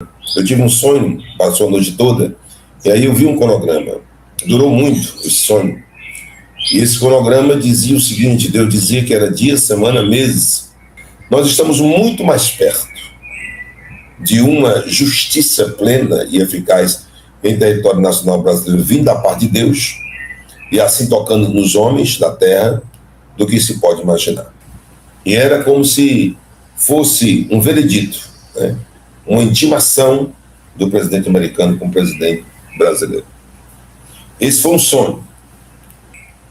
Eu tive um sonho, passou a noite toda, e aí eu vi um cronograma. Durou muito esse sonho. E esse cronograma dizia o seguinte: Deus dizia que era dia, semana, meses. Nós estamos muito mais perto de uma justiça plena e eficaz em território nacional brasileiro, vindo da parte de Deus, e assim tocando nos homens da terra, do que se pode imaginar. E era como se fosse um veredito, né? Uma intimação do presidente americano com o presidente brasileiro. Esse foi um sonho,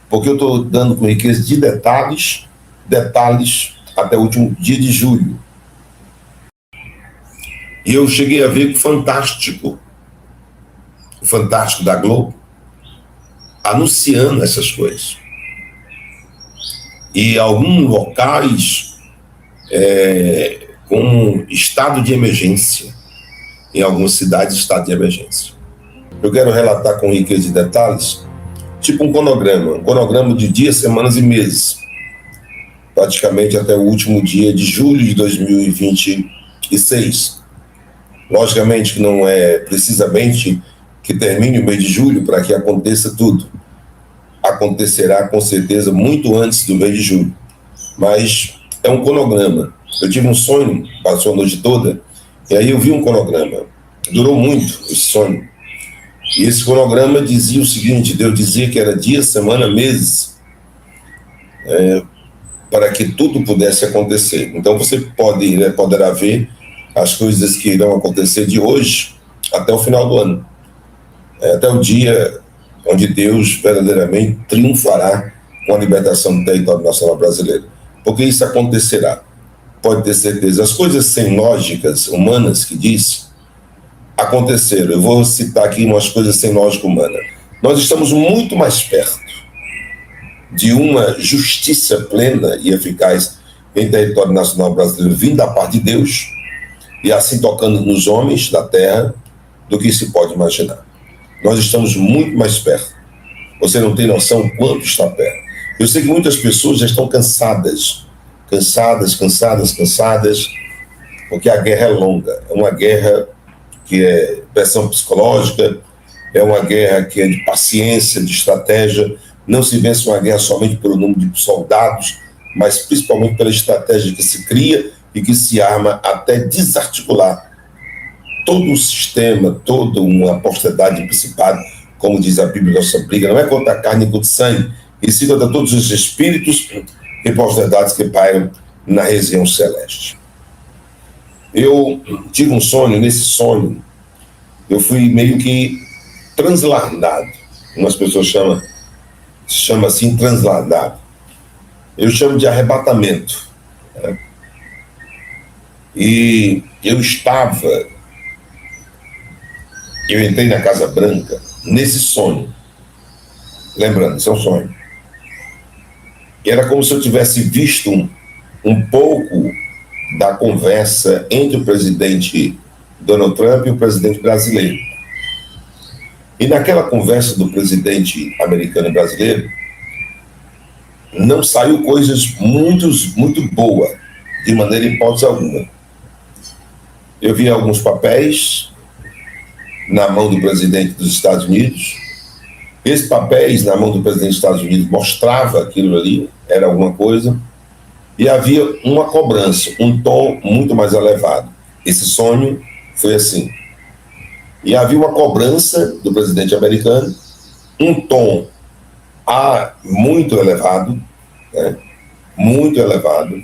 porque eu estou dando com riqueza de detalhes até o último dia de julho. E eu cheguei a ver o Fantástico da Globo, anunciando essas coisas. E alguns locais com estado de emergência, em algumas cidades, estado de emergência. Eu quero relatar com riqueza de detalhes, tipo um cronograma de dias, semanas e meses, praticamente até o último dia de julho de 2026. Logicamente que não é precisamente que termine o mês de julho para que aconteça tudo. Acontecerá com certeza muito antes do mês de julho, mas é um cronograma. Eu tive um sonho, passou a noite toda, e aí eu vi um cronograma. Durou muito esse sonho. E esse cronograma dizia o seguinte: Deus dizia que era dia, semana, meses, para que tudo pudesse acontecer. Então você poderá ver as coisas que irão acontecer de hoje até o final do ano. Até o dia onde Deus verdadeiramente triunfará com a libertação do território nacional brasileiro. Porque isso acontecerá, pode ter certeza. As coisas sem lógicas humanas que diz, aconteceram. Eu vou citar aqui umas coisas sem lógica humana. Nós estamos muito mais perto de uma justiça plena e eficaz em território nacional brasileiro, vindo da parte de Deus, e assim tocando nos homens da terra, do que se pode imaginar. Nós estamos muito mais perto. Você não tem noção o quanto está perto. Eu sei que muitas pessoas já estão cansadas, porque a guerra é longa. É uma guerra que é pressão psicológica, é uma guerra que é de paciência, de estratégia. Não se vence uma guerra somente pelo número de soldados, mas principalmente pela estratégia que se cria e que se arma até desarticular todo o sistema, toda uma postedade de principado, como diz a Bíblia, nossa briga não é contra a carne e contra o sangue, e sim contra todos os espíritos e postedades que pairam na região celeste. Eu tive um sonho, nesse sonho, eu fui meio que transladado. Umas pessoas chamam assim transladado. Eu chamo de arrebatamento. Né? E eu entrei na Casa Branca nesse sonho. Lembrando, isso é um sonho. E era como se eu tivesse visto um pouco da conversa entre o presidente Donald Trump e o presidente brasileiro. E naquela conversa do presidente americano e brasileiro, não saiu coisas muito boas, de maneira hipótese alguma. Eu vi alguns papéis na mão do presidente dos Estados Unidos. Esses papéis na mão do presidente dos Estados Unidos mostrava aquilo ali, era alguma coisa, e havia uma cobrança, um tom muito mais elevado. Esse sonho foi assim. E havia uma cobrança do presidente americano, um tom muito elevado, né? Muito elevado,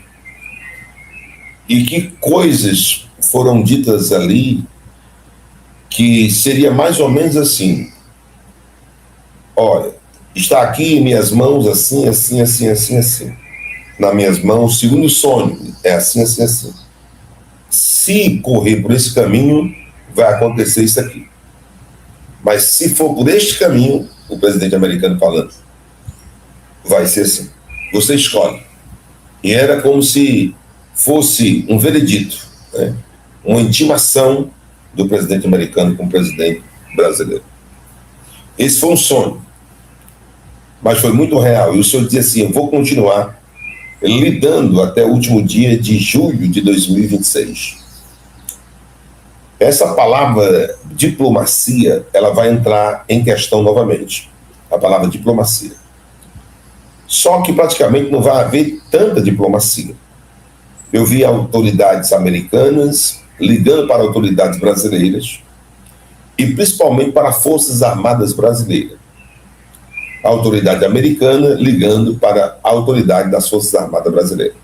e que coisas foram ditas ali que seria mais ou menos assim: olha, está aqui em minhas mãos assim. Nas minhas mãos, segundo o sonho, é assim. Se correr por esse caminho, vai acontecer isso aqui. Mas se for por este caminho, o presidente americano falando, vai ser assim. Você escolhe. E era como se fosse um veredito, né? Uma intimação do presidente americano com o presidente brasileiro. Esse foi um sonho, mas foi muito real. E o senhor dizia assim: eu vou continuar lidando até o último dia de julho de 2026. Essa palavra diplomacia, ela vai entrar em questão novamente. A palavra diplomacia. Só que praticamente não vai haver tanta diplomacia. Eu vi autoridades americanas ligando para autoridades brasileiras e principalmente para Forças Armadas brasileiras. A autoridade americana ligando para a autoridade das Forças Armadas brasileiras.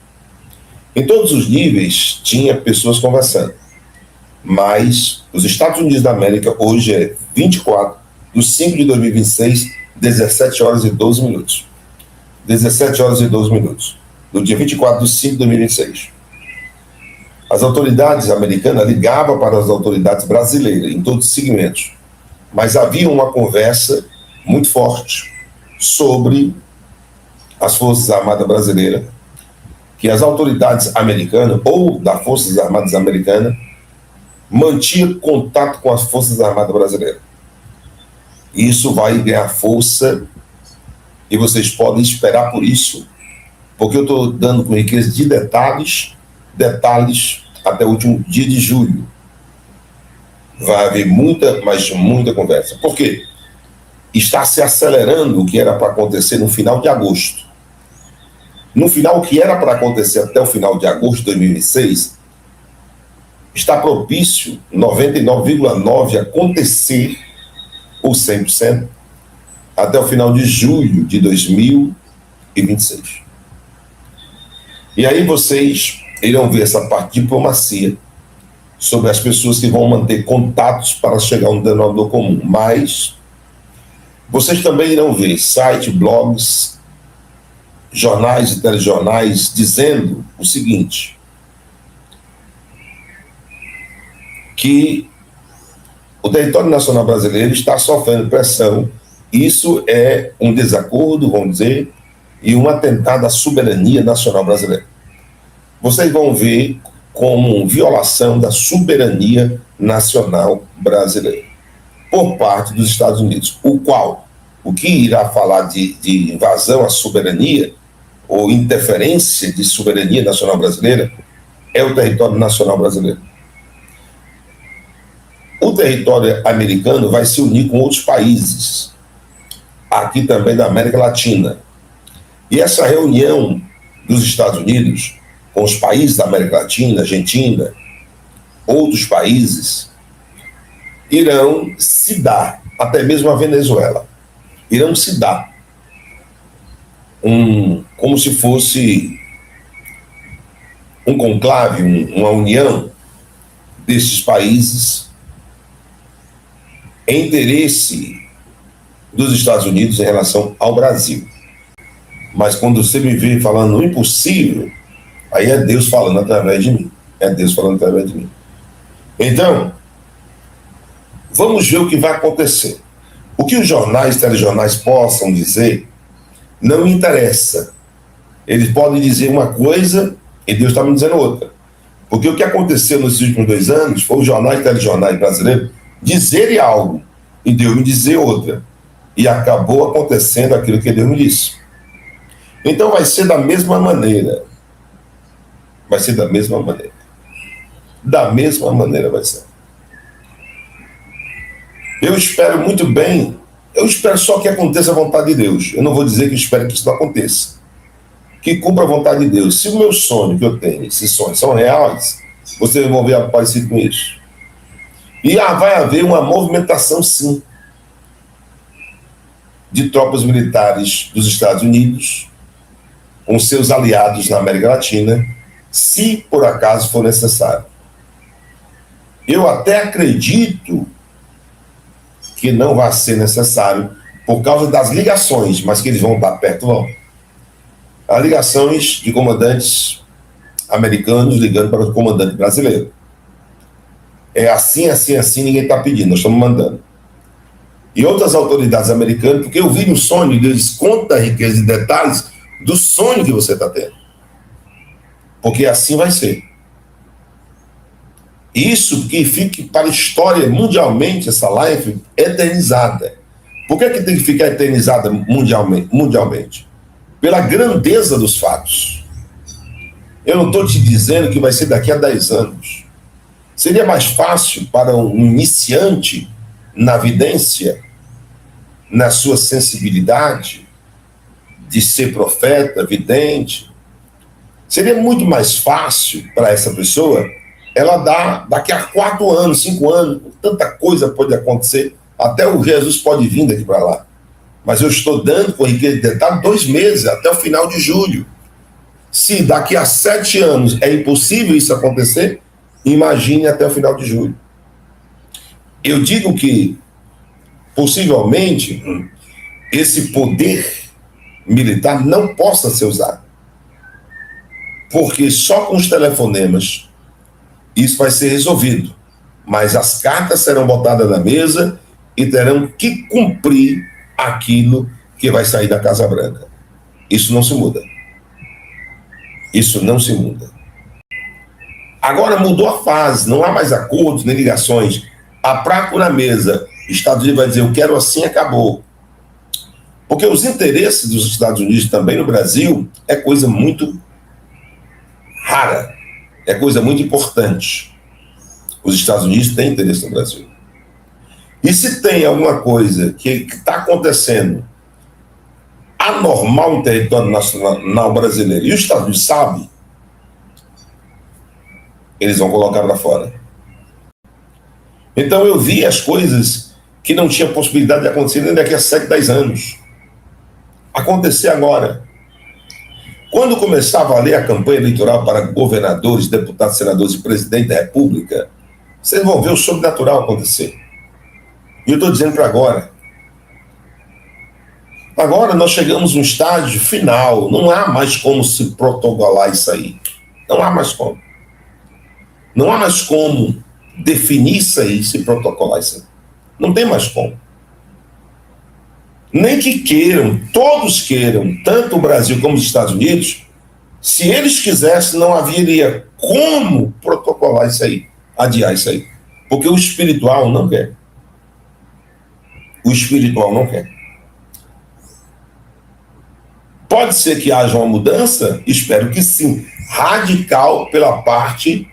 Em todos os níveis tinha pessoas conversando. Mas os Estados Unidos da América hoje é 24/5/2026, 17 horas e 12 minutos. 17 horas e 12 minutos. Do dia 24/5/2026. As autoridades americanas ligavam para as autoridades brasileiras em todos os segmentos. Mas havia uma conversa muito forte sobre as Forças Armadas brasileiras, que as autoridades americanas ou das Forças Armadas americanas mantinha contato com as Forças Armadas brasileiras. Isso vai ganhar força e vocês podem esperar por isso, porque eu estou dando com riqueza de detalhes até o último dia de julho. Vai haver muita, mas muita conversa. Por quê? Está se acelerando o que era para acontecer no final de agosto. No final, o que era para acontecer até o final de agosto de 2026, está propício 99,9% acontecer, ou 100%, até o final de julho de 2026. E aí vocês irão ver essa parte de diplomacia sobre as pessoas que vão manter contatos para chegar a um denominador comum. Mas vocês também irão ver sites, blogs, jornais e telejornais dizendo o seguinte: que o território nacional brasileiro está sofrendo pressão. Isso é um desacordo, vamos dizer, e um atentado à soberania nacional brasileira. Vocês vão ver como violação da soberania nacional brasileira por parte dos Estados Unidos, o que irá falar de invasão à soberania ou interferência de soberania nacional brasileira é o território nacional brasileiro. O território americano vai se unir com outros países, aqui também da América Latina. E essa reunião dos Estados Unidos com os países da América Latina, Argentina, outros países, irão se dar, até mesmo a Venezuela, irão se dar como se fosse um conclave, uma união desses países em interesse dos Estados Unidos em relação ao Brasil. Mas quando você me vê falando o impossível, aí é Deus falando através de mim. É Deus falando através de mim. Então, vamos ver o que vai acontecer. O que os jornais, telejornais possam dizer, não me interessa. Eles podem dizer uma coisa e Deus está me dizendo outra. Porque o que aconteceu nos últimos 2 anos foi os jornais e telejornais brasileiros dizerem algo e Deus me dizer outra. E acabou acontecendo aquilo que Deus me disse. Então vai ser da mesma maneira. Vai ser da mesma maneira. Da mesma maneira vai ser. Eu espero muito bem, eu espero só que aconteça a vontade de Deus. Eu não vou dizer que eu espero que isso não aconteça. Que cumpra a vontade de Deus. Se o meu sonho que eu tenho, esses sonhos são reais, vocês vão ver algo parecido com isso. E vai haver uma movimentação, sim, de tropas militares dos Estados Unidos com seus aliados na América Latina, se por acaso for necessário. Eu até acredito que não vai ser necessário por causa das ligações, mas que eles vão estar perto, vão. As ligações de comandantes americanos ligando para o comandante brasileiro. É assim, assim, assim, ninguém está pedindo, nós estamos mandando. E outras autoridades americanas, porque eu vi no sonho, e Deus conta a riqueza e detalhes do sonho que você está tendo. Porque assim vai ser. Isso que fique para a história mundialmente, essa live eternizada. Por que tem que ficar eternizada mundialmente? Pela grandeza dos fatos. Eu não estou te dizendo que vai ser daqui a 10 anos. Seria mais fácil para um iniciante na vidência, na sua sensibilidade de ser profeta, vidente. Seria muito mais fácil para essa pessoa ela dar daqui a 4 anos, 5 anos, tanta coisa pode acontecer, até o Jesus pode vir daqui para lá. Mas eu estou dando com riqueza de detalhe 2 meses, até o final de julho. Se daqui a 7 anos é impossível isso acontecer, imagine até o final de julho. Eu digo que, possivelmente, esse poder militar não possa ser usado. Porque só com os telefonemas isso vai ser resolvido. Mas as cartas serão botadas na mesa e terão que cumprir aquilo que vai sair da Casa Branca. Isso não se muda. Isso não se muda. Agora mudou a fase, não há mais acordos nem ligações. A prato na mesa, Estados Unidos vai dizer, eu quero assim, acabou. Porque os interesses dos Estados Unidos também no Brasil é coisa muito rara, é coisa muito importante. Os Estados Unidos têm interesse no Brasil. E se tem alguma coisa que está acontecendo anormal em território nacional brasileiro, e os Estados Unidos sabem, eles vão colocar para fora. Então eu vi as coisas que não tinha possibilidade de acontecer nem daqui a 7, 10 anos. Acontecer agora. Quando começava a ler a campanha eleitoral para governadores, deputados, senadores e presidente da República, vocês vão ver o sobrenatural acontecer. E eu estou dizendo para agora. Agora nós chegamos a um estágio final, não há mais como se protocolar isso aí. Não há mais como. Não há mais como definir isso aí, se protocolar isso aí. Não tem mais como. Nem que queiram, todos queiram, tanto o Brasil como os Estados Unidos, se eles quisessem, não haveria como protocolar isso aí, adiar isso aí. Porque o espiritual não quer. O espiritual não quer. Pode ser que haja uma mudança? Espero que sim. Radical pela parte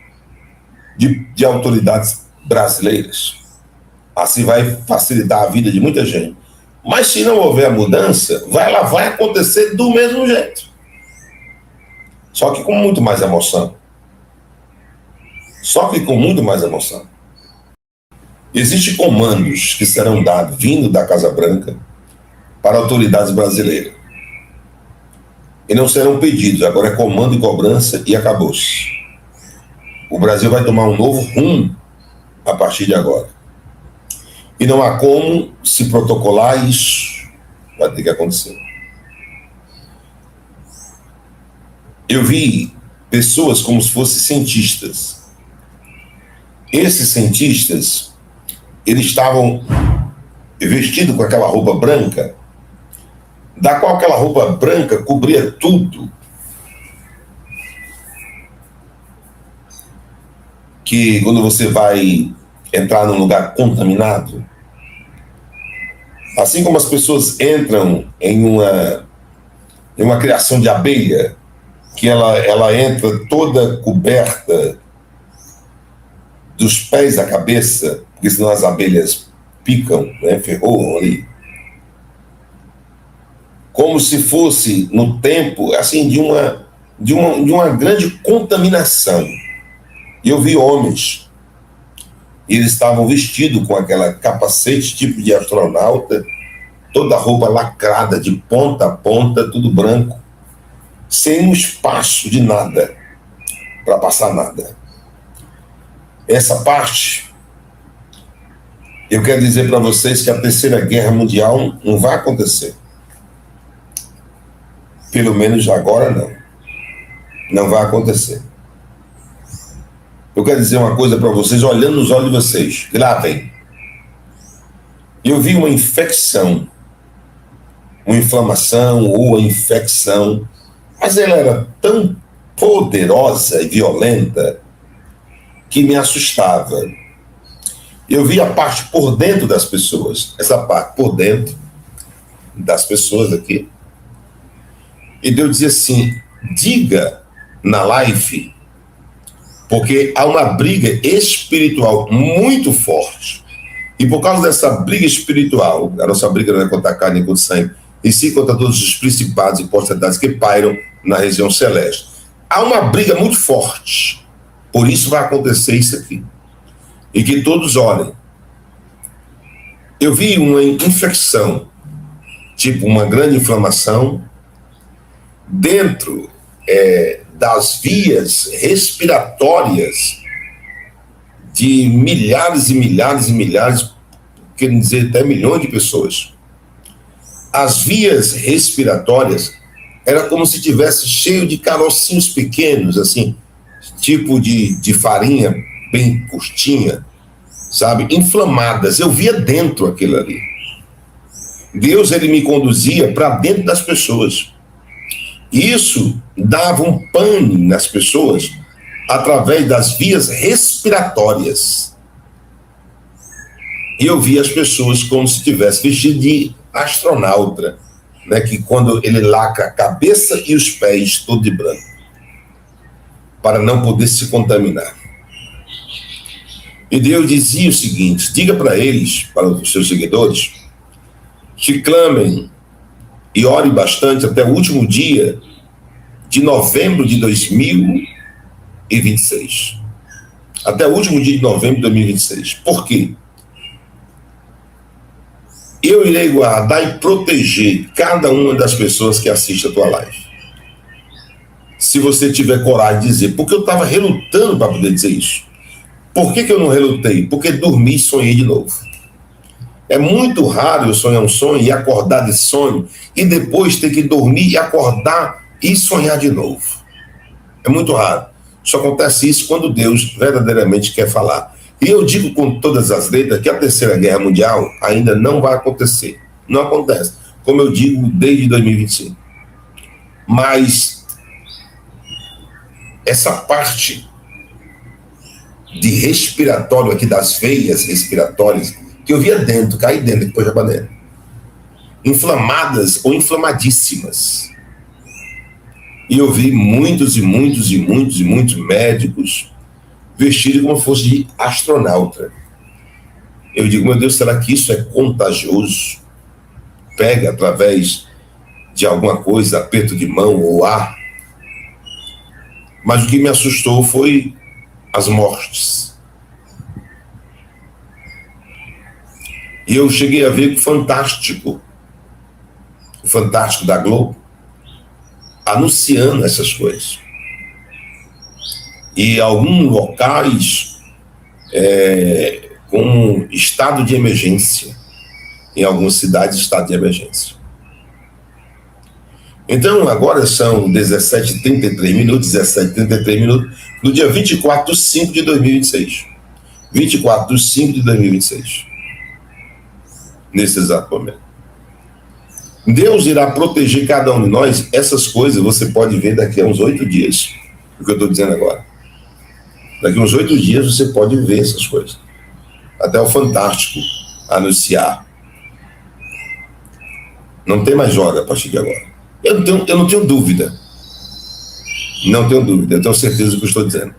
de autoridades brasileiras. Assim vai facilitar a vida de muita gente. Mas se não houver mudança, ela vai acontecer do mesmo jeito. Só que com muito mais emoção. Só que com muito mais emoção. Existem comandos que serão dados, vindo da Casa Branca, para autoridades brasileiras. E não serão pedidos, agora é comando e cobrança e acabou-se. O Brasil vai tomar um novo rumo a partir de agora. E não há como se protocolar isso. Vai ter que acontecer. Eu vi pessoas como se fossem cientistas. Esses cientistas, eles estavam vestidos com aquela roupa branca, da qual aquela roupa branca cobria tudo. Que quando você vai entrar num lugar contaminado, assim como as pessoas entram em uma criação de abelha, que ela entra toda coberta dos pés à cabeça, porque senão as abelhas picam, né, ferroam ali, como se fosse no tempo assim de uma grande contaminação. E eu vi homens, e eles estavam vestidos com aquela capacete tipo de astronauta, toda a roupa lacrada de ponta a ponta, tudo branco, sem um espaço de nada para passar nada. Essa parte, eu quero dizer para vocês que a Terceira Guerra Mundial não vai acontecer. Pelo menos agora não. Não vai acontecer. Eu quero dizer uma coisa para vocês, olhando nos olhos de vocês. Gravem. Eu vi uma infecção, uma inflamação ou a infecção, mas ela era tão poderosa e violenta que me assustava. Eu vi a parte por dentro das pessoas, essa parte por dentro das pessoas aqui. E Deus dizia assim, diga na live Porque há uma briga espiritual muito forte. E por causa dessa briga espiritual, a nossa briga não é contra a carne e contra o sangue, e sim contra todos os principados e potestades que pairam na região celeste. Há uma briga muito forte. Por isso vai acontecer isso aqui. E que todos olhem. Eu vi uma infecção, tipo uma grande inflamação, dentro das vias respiratórias de milhares e milhares e milhares, quer dizer até milhões de pessoas. As vias respiratórias era como se tivesse cheio de carocinhos pequenos, assim, tipo de farinha bem curtinha, sabe, inflamadas. Eu via dentro aquilo ali. Deus, ele me conduzia para dentro das pessoas. Isso dava um pane nas pessoas através das vias respiratórias. E eu via as pessoas como se tivesse vestido de astronauta, né, que quando ele lacra a cabeça e os pés todo de branco, para não poder se contaminar. E Deus dizia o seguinte: diga para eles, para os seus seguidores, que clamem e orem bastante até o último dia de novembro de 2026. Até o último dia de novembro de 2026. Por quê? Eu irei guardar e proteger cada uma das pessoas que assistem a tua live. Se você tiver coragem de dizer, porque eu estava relutando para poder dizer isso. Por que eu não relutei? Porque dormi e sonhei de novo. É muito raro eu sonhar um sonho e acordar desse sonho e depois ter que dormir e acordar e sonhar de novo. É muito raro. Só acontece isso quando Deus verdadeiramente quer falar. E eu digo com todas as letras que a Terceira Guerra Mundial ainda não vai acontecer. Não acontece. Como eu digo desde 2025. Mas essa parte de respiratório aqui das veias respiratórias, que eu via dentro, caí dentro, depois já para dentro, inflamadas ou inflamadíssimas. E eu vi muitos médicos vestidos como se fosse de astronauta. Eu digo, meu Deus, será que isso é contagioso? Pega através de alguma coisa, aperto de mão ou ar? Mas o que me assustou foi as mortes. E eu cheguei a ver o Fantástico da Globo, anunciando essas coisas. E alguns locais com estado de emergência. Em algumas cidades, estado de emergência. Então, agora são 17h33, 17h33, no dia 24 de 5 de 2026. 24 de 5 de 2026. Nesse exato momento. Deus irá proteger cada um de nós. Essas coisas você pode ver daqui a uns 8 dias. O que eu estou dizendo agora. Daqui a uns 8 dias você pode ver essas coisas. Até o Fantástico anunciar. Não tem mais joga a partir de agora. Eu não tenho dúvida. Não tenho dúvida. Eu tenho certeza do que eu estou dizendo.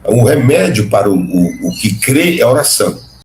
O remédio para o que crê é oração.